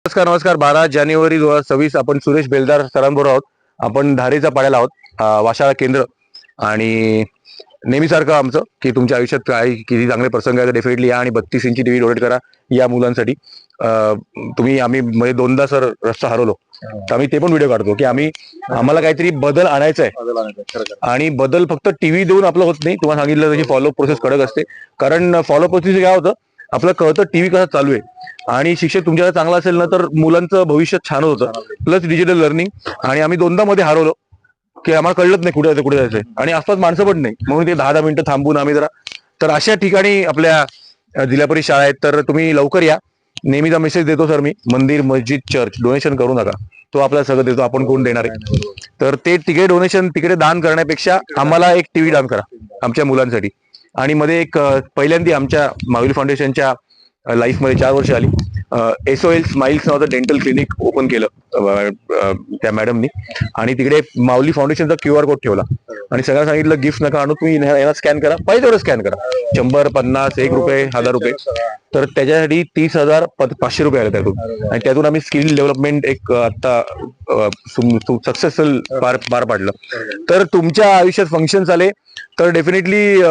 नमस्कार नमस्कार. 12 जानेवारी 2026 आपण सुरेश बेलदार सरांबरोबर आहोत. आपण धारेचा पाड्याला आहोत, वाशाळा केंद्र. आणि नेहमीसारखं आमचं की तुमच्या आयुष्यात काय किती चांगले प्रसंग आहेत डेफिनेटली या आणि 32 इंची टीव्ही डोनेट करा या मुलांसाठी. आम्ही म्हणजे दोनदा सर रस्ता हरवलो, तर आम्ही ते पण व्हिडिओ काढतो की आम्हाला काहीतरी बदल आणायचा आहे. आणि बदल फक्त टीव्ही देऊन आपलं होत नाही. तुम्हाला सांगितलं तशी फॉलोअप प्रोसेस कडक असते. कारण फॉलोअप प्रोसेस काय होतं, आपलं कळतं टीव्ही कसा चालू आहे. आणि शिक्षक तुमच्याकडे चांगला असेल ना तर मुलांचं भविष्य छान होतं. Plus digital learning. आणि आम्ही दोनदा मध्ये हरवलो की आम्हाला कळलंच नाही कुठे जायचंय आणि आसपास माणसं पण नाही, म्हणून ते 10-10 मिनिटं थांबून आम्ही जरा. तर अशा ठिकाणी आपल्या जिल्हा परिषद शाळा आहेत, तर तुम्ही लवकर या. नेहमीचा मेसेज देतो सर मी, मंदिर मस्जिद चर्च डोनेशन करू नका, तो आपल्याला सगळं देतो, आपण कोण देणार आहे. तर ते तिकडे डोनेशन तिकडे दान करण्यापेक्षा आम्हाला एक टीव्ही दान करा आमच्या मुलांसाठी. आणि मध्ये एक पहिल्यांदा आमच्या माऊली फाउंडेशनच्या लाईफ मध्ये 4 वर्ष आली. SOL स्माइल्स नावाचं डेंटल क्लिनिक ओपन केलं त्या मॅडमनी. आणि तिकडे माऊली फाउंडेशनचा QR कोड ठेवला आणि सगळ्यांना सांगितलं गिफ्ट नका आणू, तुम्ही याला स्कॅन करा, पाहिजे तेवढं स्कॅन करा. 100, 50, 1 रुपये, 1000 रुपये. तर त्याच्यासाठी 30,500 रुपये आले त्यातून. आणि त्यातून आम्ही स्किल डेव्हलपमेंट एक आता सक्सेसफुल पार पाडलं. तर तुमच्या आयुष्यात फंक्शन आले तर डेफिनेटली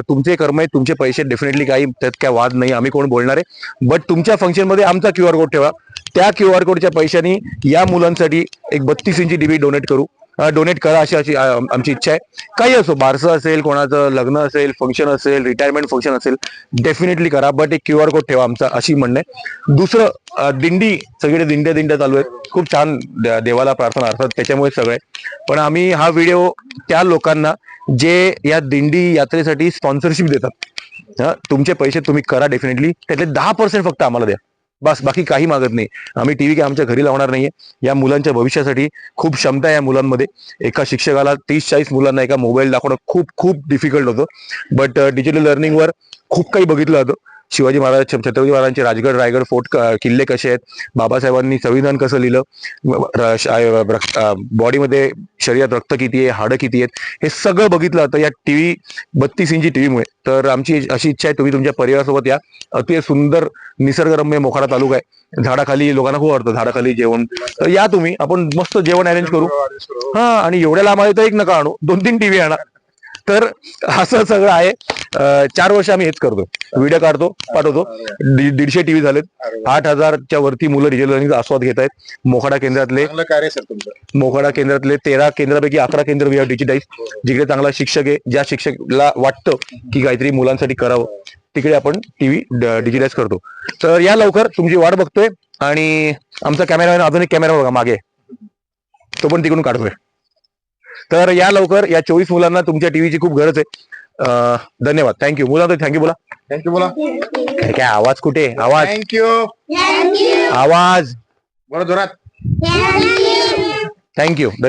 तुमचे कर्म आहेत, तुमचे पैसे डेफिनेटली, काही त्यात काय वाद नाही, आम्ही कोण बोलणार आहे. बट तुमच्या फंक्शन मध्ये आमचा QR कोड ठेवा. त्या QR कोडच्या पैशानी या मुलांसाठी एक 32 इंची टीव्ही डोनेट करा अशी आमची इच्छा आहे. काही असो, बारसं असेल, कोणाचं लग्न असेल, फंक्शन असेल, रिटायरमेंट फंक्शन असेल, डेफिनेटली करा. बट एक QR कोड ठेवा आमचा, अशी म्हणणं आहे. दुसरं, दिंडी, सगळे दिंड्या चालू आहेत, खूप छान देवाला प्रार्थना अर्थात त्याच्यामुळे सगळे. पण आम्ही हा व्हिडिओ त्या लोकांना जे या दिंडी यात्रेसाठी स्पॉन्सरशिप देतात, तुमचे पैसे तुम्ही करा डेफिनेटली. त्यातले 10% फक्त आम्हाला द्या, बस. बाकी काही मागत नाही. आम्ही टीव्ही काय आमच्या घरी लावणार नाहीये. या मुलांच्या भविष्यासाठी खूप क्षमता आहे या मुलांमध्ये. एका शिक्षकाला 30-40 मुलांना एका मोबाईल दाखवणं खूप खूप डिफिकल्ट होतं. बट डिजिटल लर्निंगवर खूप काही बघितलं जातं. शिवाजी महाराज, छत्रपती महाराजांचे राजगड रायगड फोर्ट किल्ले कसे आहेत, बाबासाहेबांनी संविधान कसं लिहिलं, बॉडीमध्ये शरीरात रक्त किती आहे, हाडं किती आहेत, हे सगळं बघितलं जातं या टीव्ही 32 इंची टीव्हीमुळे. तर आमची अशी इच्छा आहे, तुम्ही तुमच्या परिवारासोबत या. अतिशय सुंदर निसर्गरम्य मोखाडा तालुका आहे. झाडाखाली, लोकांना खूप आवडतं झाडाखाली जेवण. तर या तुम्ही, आपण मस्त जेवण अरेंज करू. आणि एवढ्या लांब आहे तर एक नका आणू, 2-3 टीव्ही आणा. तर असं सगळं आहे. 4 वर्ष आम्ही हेच करतो, व्हिडिओ काढतो, पाठवतो. 150 टीव्ही झालेत. 8,000च्या वरती मुलं डिजिटल लर्निंगचा आस्वाद घेत आहेत. मोखाडा केंद्रातले 13 केंद्रापैकी 11 केंद्र डिजिटाईज. जिकडे चांगला शिक्षक आहे, ज्या शिक्षकाला वाटतं की काहीतरी मुलांसाठी करावं, तिकडे आपण टीव्ही डिजिटाईज करतो. तर या लवकर, तुमची वाट बघतोय. आणि आमचा कॅमेरामॅन, अजून एक कॅमेरा बघा मागे, तो पण तिकडून काढतोय. तर या लवकर, या 24 मुलांना तुमच्या टीव्हीची खूप गरज आहे. धन्यवाद. थँक्यू. मुलांना थँक्यू बोला. थँक्यू बोला. काय आवाज कुठे, आवाज, थँक्यू आवाज बरं जोरात. थँक्यू.